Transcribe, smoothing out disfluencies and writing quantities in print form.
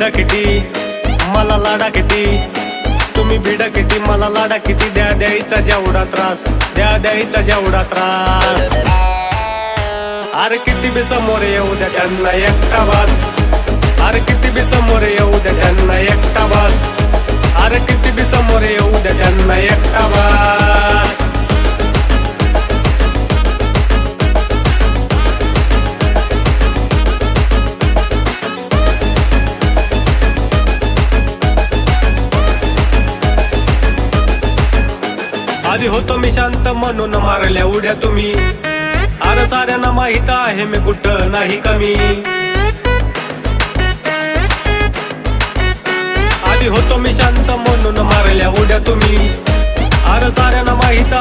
भिडा किती मला लाडा किती, तुम्ही भिडा किती मला लाडा किती, द्यायचा जेवढा त्रास, द्यायचा जेवढा त्रास. अरे किती बी समोर येऊ द्या त्यांना एकटा बास, अरे किती बी समोर येऊ द्या त्यांना एकटा बास, अरे किती बी समोर येऊ द्या त्यांना एकटा बास. आधी होतो मी शांत म्हणून मारल्या उड्या तुम्ही, अरे साऱ्यांना माहित आहे मी कुठं नाही कमी. आधी होतो मी शांत म्हणून मारल्या उड्या तुम्ही, अरे साऱ्यांना माहित